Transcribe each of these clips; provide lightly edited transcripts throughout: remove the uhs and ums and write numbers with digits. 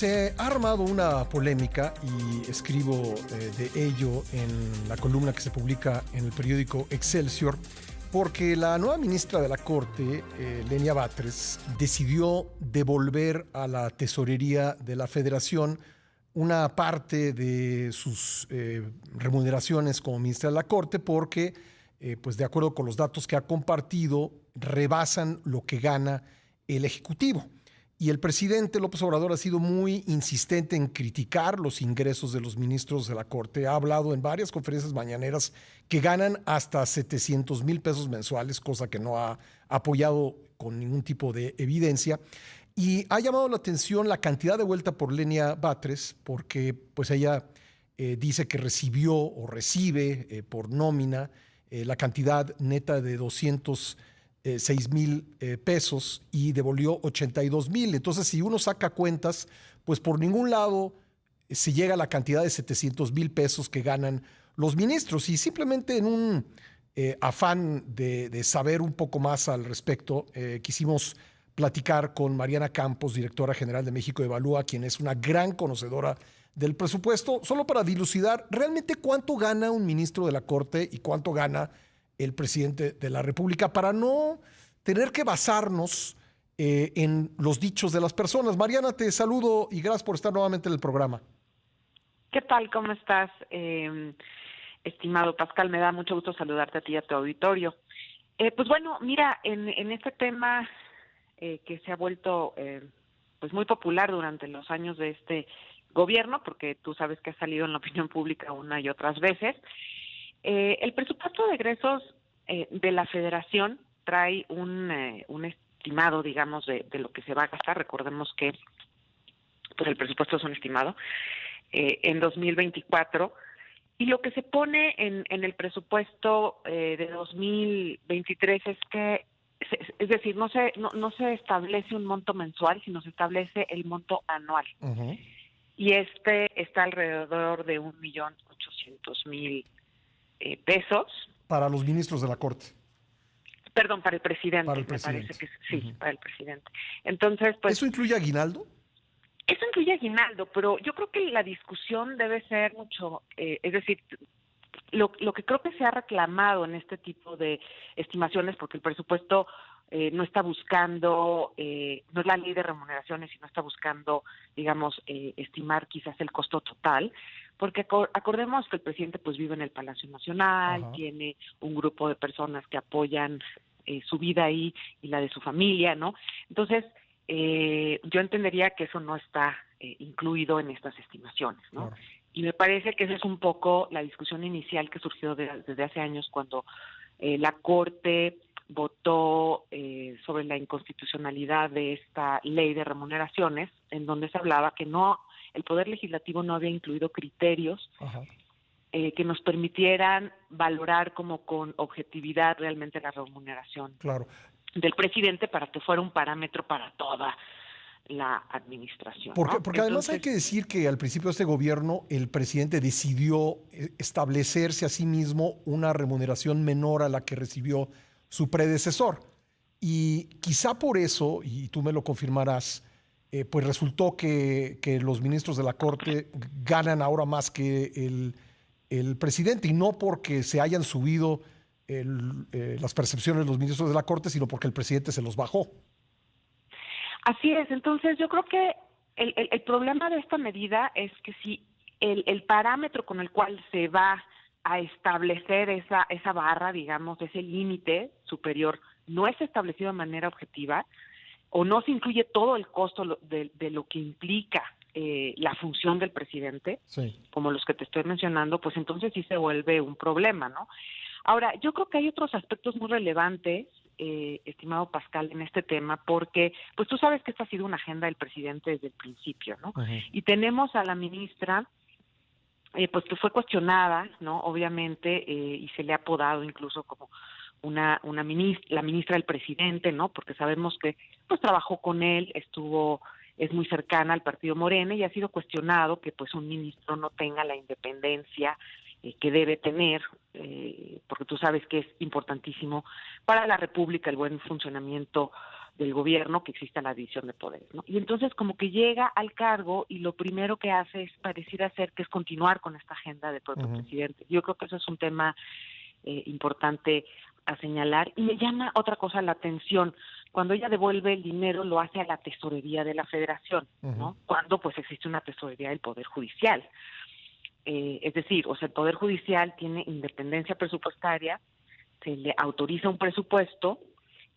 Se ha armado una polémica y escribo de ello en la columna que se publica en el periódico Excelsior, porque la nueva ministra de la Corte, Lenia Batres, decidió devolver a la tesorería de la Federación una parte de sus remuneraciones como ministra de la Corte porque, pues de acuerdo con los datos que ha compartido, rebasan lo que gana el Ejecutivo. Y el presidente López Obrador ha sido muy insistente en criticar los ingresos de los ministros de la Corte. Ha hablado en varias conferencias mañaneras que ganan hasta 700,000 pesos mensuales, cosa que no ha apoyado con ningún tipo de evidencia. Y ha llamado la atención la cantidad devuelta por Lenia Batres, porque pues ella dice que recibió o recibe por nómina la cantidad neta de 206,000 pesos y devolvió 82,000. Entonces, si uno saca cuentas, pues por ningún lado se llega a la cantidad de 700,000 pesos que ganan los ministros. Y simplemente en un afán de saber un poco más al respecto, quisimos platicar con Mariana Campos, directora general de México Evalúa, quien es una gran conocedora del presupuesto, solo para dilucidar realmente cuánto gana un ministro de la Corte y cuánto gana el presidente de la República, para no tener que basarnos en los dichos de las personas. Mariana, te saludo y gracias por estar nuevamente en el programa. ¿Qué tal? ¿Cómo estás, estimado Pascal? Me da mucho gusto saludarte a ti y a tu auditorio. Pues bueno, mira, en este tema que se ha vuelto pues muy popular durante los años de este gobierno, porque tú sabes que ha salido en la opinión pública una y otras veces, el presupuesto de egresos de la Federación trae un estimado, digamos, de lo que se va a gastar. Recordemos que pues el presupuesto es un estimado en 2024, y lo que se pone en el presupuesto de 2023 es que, es decir, no se establece un monto mensual, sino se establece el monto anual. Uh-huh. Y este está alrededor de 1,800,000 pesos. Para los ministros de la Corte. Perdón, para el presidente. Para el Me parece presidente. que sí, Uh-huh. para el presidente. Entonces, pues... ¿Eso incluye aguinaldo? Eso incluye aguinaldo, pero yo creo que la discusión debe ser mucho, es decir, lo que creo que se ha reclamado en este tipo de estimaciones, porque el presupuesto no está buscando, no es la ley de remuneraciones, sino está buscando, digamos, estimar quizás el costo total, porque acordemos que el presidente pues vive en el Palacio Nacional, Ajá. tiene un grupo de personas que apoyan su vida ahí y la de su familia, ¿no? Entonces, yo entendería que eso no está incluido en estas estimaciones, ¿no? Claro. Y me parece que esa es un poco la discusión inicial que surgió desde hace años cuando la Corte votó sobre la inconstitucionalidad de esta ley de remuneraciones, en donde se hablaba que el Poder Legislativo no había incluido criterios que nos permitieran valorar como con objetividad realmente la remuneración Claro. del presidente para que fuera un parámetro para toda la administración, Porque ¿no? además hay que decir que al principio de este gobierno el presidente decidió establecerse a sí mismo una remuneración menor a la que recibió su predecesor. Y quizá por eso, y tú me lo confirmarás, pues resultó que los ministros de la Corte ganan ahora más que el presidente, y no porque se hayan subido las percepciones de los ministros de la Corte, sino porque el presidente se los bajó. Así es. Entonces yo creo que el problema de esta medida es que si el parámetro con el cual se va a establecer esa barra, digamos, ese límite superior, no es establecido de manera objetiva, o no se incluye todo el costo de lo que implica la función del presidente, Sí. como los que te estoy mencionando, pues entonces sí se vuelve un problema, ¿no? Ahora, yo creo que hay otros aspectos muy relevantes, estimado Pascal, en este tema, porque pues tú sabes que esta ha sido una agenda del presidente desde el principio, ¿no? Uh-huh. Y tenemos a la ministra, pues que fue cuestionada, ¿no? Obviamente, y se le ha apodado incluso como la ministra del presidente, ¿no? Porque sabemos que pues trabajó con él, es muy cercana al partido Morena, y ha sido cuestionado que pues un ministro no tenga la independencia que debe tener, porque tú sabes que es importantísimo para la República el buen funcionamiento del gobierno que exista la división de poderes, ¿no? Y entonces como que llega al cargo y lo primero que hace es pareciera ser que es continuar con esta agenda del propio presidente. Yo creo que eso es un tema importante a señalar, y me llama otra cosa la atención. Cuando ella devuelve el dinero, lo hace a la tesorería de la Federación, ¿no? Cuando pues existe una tesorería del Poder Judicial. Es decir, o sea, el Poder Judicial tiene independencia presupuestaria, se le autoriza un presupuesto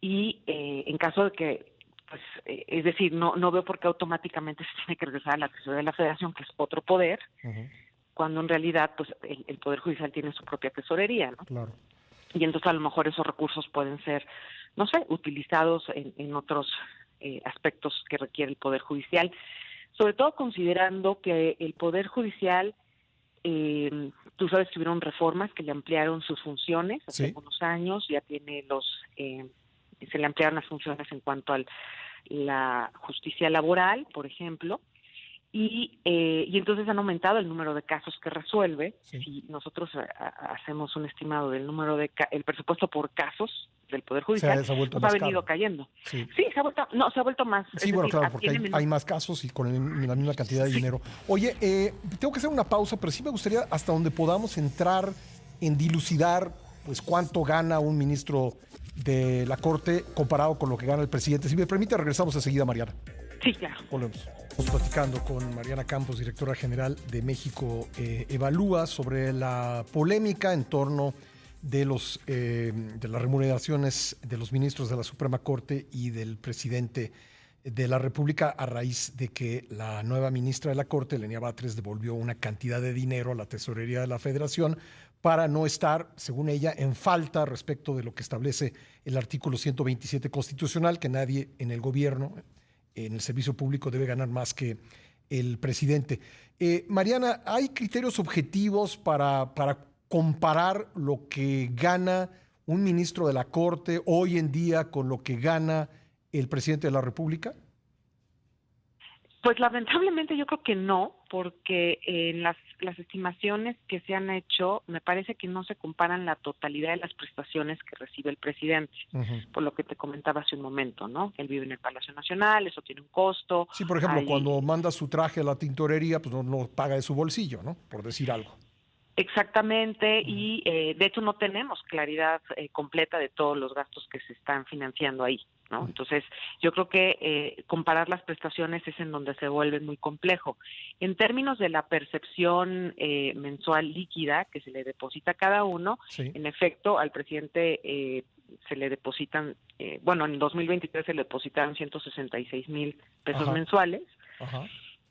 y en caso de que, pues, es decir, no veo por qué automáticamente se tiene que regresar a la tesorería de la Federación, que es otro poder, cuando en realidad pues el Poder Judicial tiene su propia tesorería, ¿no? Claro. Y entonces a lo mejor esos recursos pueden ser, no sé, utilizados en otros aspectos que requiere el Poder Judicial, sobre todo considerando que el Poder Judicial, tú sabes que hubieron reformas que le ampliaron sus funciones hace algunos años, ya tiene se le ampliaron las funciones en cuanto a la justicia laboral, por ejemplo, y entonces han aumentado el número de casos que resuelve. Si nosotros hacemos un estimado del número de el presupuesto por casos del Poder Judicial, se ha vuelto pues más ha venido caro. cayendo. Sí, se ha vuelto más. sí, Es bueno, decir, claro, porque tiene hay más casos y con la misma cantidad de Sí. dinero. Oye, tengo que hacer una pausa, pero sí me gustaría hasta donde podamos entrar en dilucidar pues cuánto gana un ministro de la Corte comparado con lo que gana el presidente. Si me permite, regresamos enseguida, Mariana. Sí, claro. Volvemos. Estamos platicando con Mariana Campos, directora general de México Evalúa, sobre la polémica en torno de las remuneraciones de los ministros de la Suprema Corte y del presidente de la República, a raíz de que la nueva ministra de la Corte, Lenia Batres, devolvió una cantidad de dinero a la tesorería de la Federación para no estar, según ella, en falta respecto de lo que establece el artículo 127 constitucional, que nadie en el gobierno, en el servicio público, debe ganar más que el presidente. Mariana, ¿hay criterios objetivos para comparar lo que gana un ministro de la Corte hoy en día con lo que gana el presidente de la República? Pues lamentablemente yo creo que no, porque las estimaciones que se han hecho me parece que no se comparan la totalidad de las prestaciones que recibe el presidente, por lo que te comentaba hace un momento, ¿no? Él vive en el Palacio Nacional, eso tiene un costo. Sí, por ejemplo, cuando manda su traje a la tintorería, pues no paga de su bolsillo, ¿no? Por decir algo. Exactamente, y de hecho no tenemos claridad completa de todos los gastos que se están financiando ahí, ¿no? Entonces, yo creo que comparar las prestaciones es en donde se vuelve muy complejo. En términos de la percepción mensual líquida que se le deposita a cada uno, en efecto, al presidente se le depositan, bueno, en 2023 se le depositaron 166,000 pesos mensuales,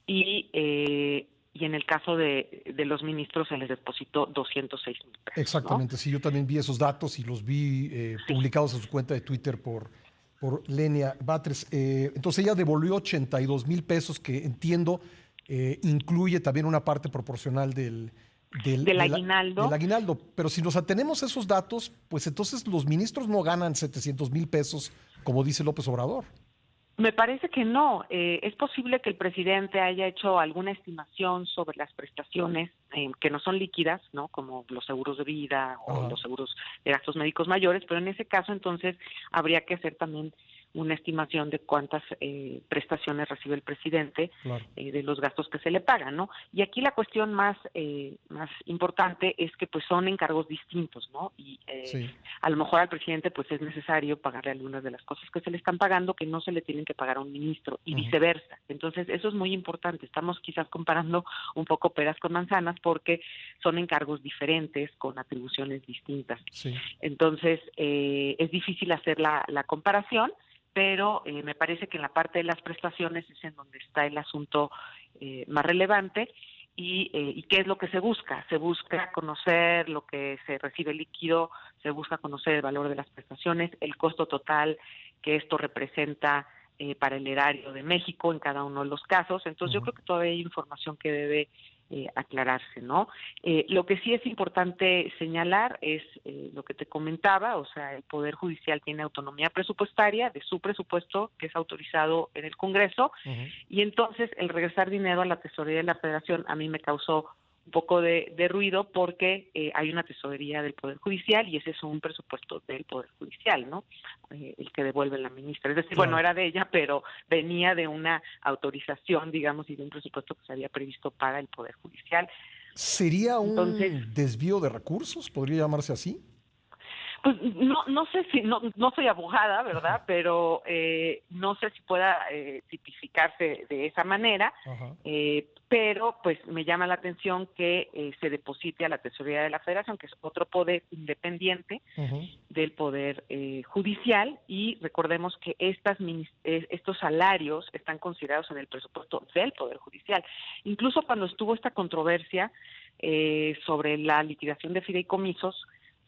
y en el caso de los ministros se les depositó 206,000 pesos. Exactamente, ¿no? Sí, yo también vi esos datos y los vi publicados en su cuenta de Twitter por Lenia Batres. Entonces ella devolvió 82,000 pesos, que entiendo incluye también una parte proporcional del aguinaldo. Del aguinaldo. Pero si nos atenemos a esos datos, pues entonces los ministros no ganan 700,000 pesos, como dice López Obrador. Me parece que no. Es posible que el presidente haya hecho alguna estimación sobre las prestaciones que no son líquidas, ¿no? Como los seguros de vida o los seguros de gastos médicos mayores, pero en ese caso entonces habría que hacer también una estimación de cuántas prestaciones recibe el presidente, de los gastos que se le pagan, ¿no? Y aquí la cuestión más importante es que pues son encargos distintos, ¿no? Y a lo mejor al presidente pues es necesario pagarle algunas de las cosas que se le están pagando que no se le tienen que pagar a un ministro y viceversa. Entonces eso es muy importante. Estamos quizás comparando un poco peras con manzanas porque son encargos diferentes con atribuciones distintas. Entonces es difícil hacer la comparación, pero me parece que en la parte de las prestaciones es en donde está el asunto más relevante. ¿Y qué es lo que se busca? Se busca conocer lo que se recibe líquido, se busca conocer el valor de las prestaciones, el costo total que esto representa para el erario de México en cada uno de los casos. Entonces yo creo que todavía hay información que debe aclararse, ¿no? Lo que sí es importante señalar es lo que te comentaba, o sea, el Poder Judicial tiene autonomía presupuestaria de su presupuesto que es autorizado en el Congreso, y entonces el regresar dinero a la tesorería de la Federación a mí me causó un poco de ruido porque hay una tesorería del Poder Judicial y ese es un presupuesto del Poder Judicial, ¿no? El que devuelve la ministra. Es decir, Claro. bueno, era de ella, pero venía de una autorización, digamos, y de un presupuesto que se había previsto para el Poder Judicial. ¿Sería Entonces, un desvío de recursos? ¿Podría llamarse así? pues no sé si, no soy abogada, ¿verdad? Pero no sé si pueda tipificarse de esa manera, Ajá. pero pues me llama la atención que se deposite a la Tesorería de la Federación, que es otro poder independiente Ujú. del Poder Judicial, y recordemos que estos salarios están considerados en el presupuesto del Poder Judicial. Incluso cuando estuvo esta controversia sobre la liquidación de fideicomisos,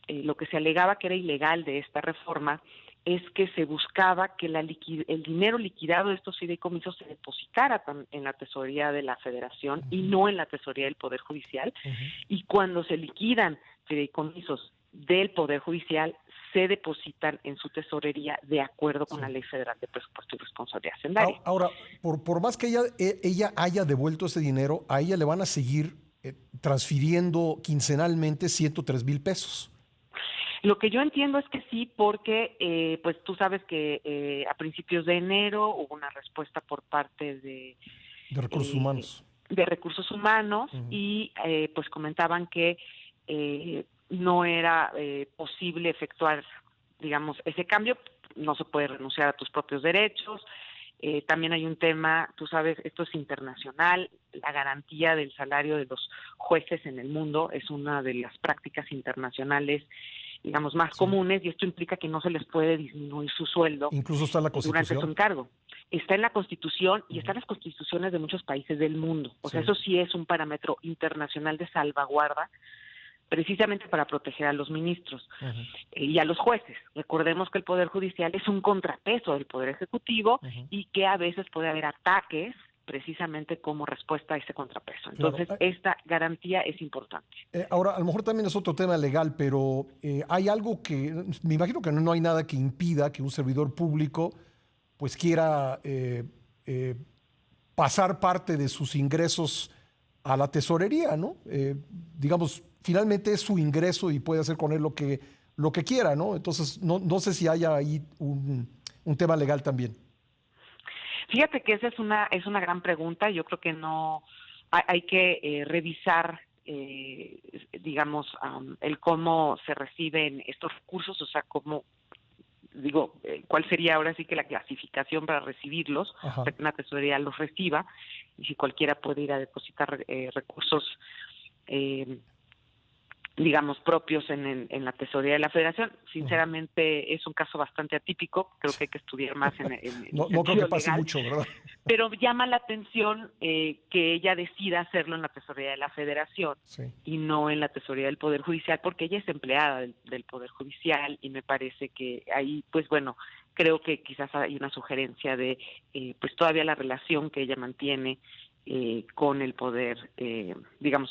lo que se alegaba que era ilegal de esta reforma es que se buscaba que el dinero liquidado de estos fideicomisos se depositara en la tesorería de la Federación y no en la tesorería del Poder Judicial. Ujú. Y cuando se liquidan fideicomisos del Poder Judicial, se depositan en su tesorería de acuerdo con Sí. la Ley Federal de Presupuesto y Responsabilidad Hacendaria. Ahora, por más que ella haya devuelto ese dinero, a ella le van a seguir transfiriendo quincenalmente 103,000 pesos. Lo que yo entiendo es que sí, porque pues tú sabes que a principios de enero hubo una respuesta por parte De recursos eh, humanos. de recursos humanos Ujú. y pues comentaban que no era posible efectuar, digamos, ese cambio. No se puede renunciar a tus propios derechos. También hay un tema, tú sabes, esto es internacional, la garantía del salario de los jueces en el mundo es una de las prácticas internacionales, digamos, más Sí. comunes, y esto implica que no se les puede disminuir su sueldo Incluso está en la durante su Constitución. encargo. Está en la Constitución y está Ujú. en las constituciones de muchos países del mundo. O sea, Sí. eso sí es un parámetro internacional de salvaguarda, precisamente para proteger a los ministros Ujú. y a los jueces. Recordemos que el Poder Judicial es un contrapeso del Poder Ejecutivo Ujú. y que a veces puede haber ataques precisamente como respuesta a ese contrapeso. Claro. Entonces, esta garantía es importante. Ahora, a lo mejor también es otro tema legal, pero hay algo que, me imagino que no hay nada que impida que un servidor público pues quiera eh, pasar parte de sus ingresos a la tesorería, ¿no? Digamos, finalmente es su ingreso y puede hacer con él lo que quiera, ¿no? Entonces, no sé si haya ahí un tema legal también. Fíjate que esa es una gran pregunta. Yo creo que no hay que revisar, digamos, el cómo se reciben estos recursos, o sea, cómo digo, cuál sería ahora sí que la clasificación para recibirlos, o Ajá. sea, que una tesorería los reciba, y si cualquiera puede ir a depositar recursos, eh, digamos, propios en la tesorería de la Federación. Ujú. Sinceramente, es un caso bastante atípico, creo que hay que estudiar más en el No creo que sentido pase legal, mucho, ¿verdad? pero llama la atención que ella decida hacerlo en la tesorería de la Federación Sí. y no en la tesorería del Poder Judicial, porque ella es empleada del Poder Judicial y me parece que ahí, pues bueno, creo que quizás hay una sugerencia de, pues todavía la relación que ella mantiene con el Poder, digamos,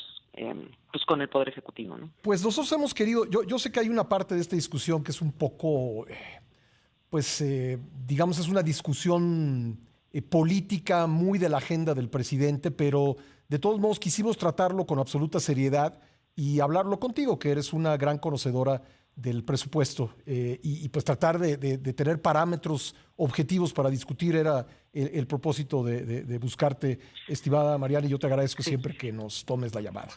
pues con el Poder Ejecutivo, ¿no? Pues nosotros hemos querido, yo sé que hay una parte de esta discusión que es un poco, pues, digamos, es una discusión política muy de la agenda del presidente, pero de todos modos quisimos tratarlo con absoluta seriedad y hablarlo contigo, que eres una gran conocedora del presupuesto, pues tratar de tener parámetros objetivos para discutir era el propósito de buscarte, estimada Mariana, y yo te agradezco Sí. siempre que nos tomes la llamada.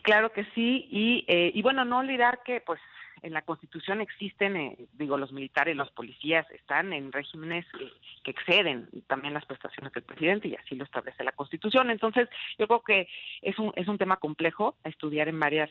Claro que sí, y bueno, no olvidar que pues en la Constitución existen, digo, los militares, los policías están en regímenes que exceden también las prestaciones del presidente y así lo establece la Constitución. Entonces, yo creo que es un tema complejo a estudiar en varias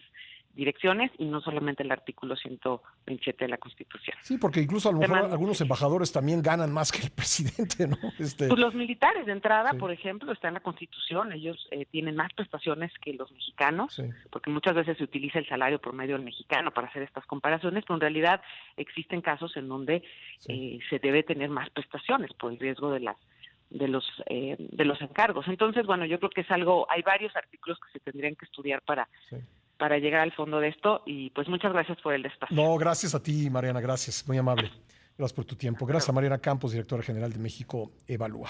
direcciones y no solamente el artículo 127 de la Constitución. Sí, porque incluso a lo Tema mejor muy algunos difícil. embajadores también ganan más que el presidente, ¿no? Pues los militares de entrada, Sí, por ejemplo, está en la Constitución, ellos tienen más prestaciones que los mexicanos, sí, porque muchas veces se utiliza el salario promedio del mexicano para hacer estas comparaciones, pero en realidad existen casos en donde sí. se debe tener más prestaciones por el riesgo de los encargos. Entonces, bueno, yo creo que es algo, hay varios artículos que se tendrían que estudiar Sí. para llegar al fondo de esto y pues muchas gracias por el espacio. No, gracias a ti, Mariana, gracias, muy amable. Gracias por tu tiempo. Hasta Gracias a luego. Mariana Campos, directora general de México Evalúa.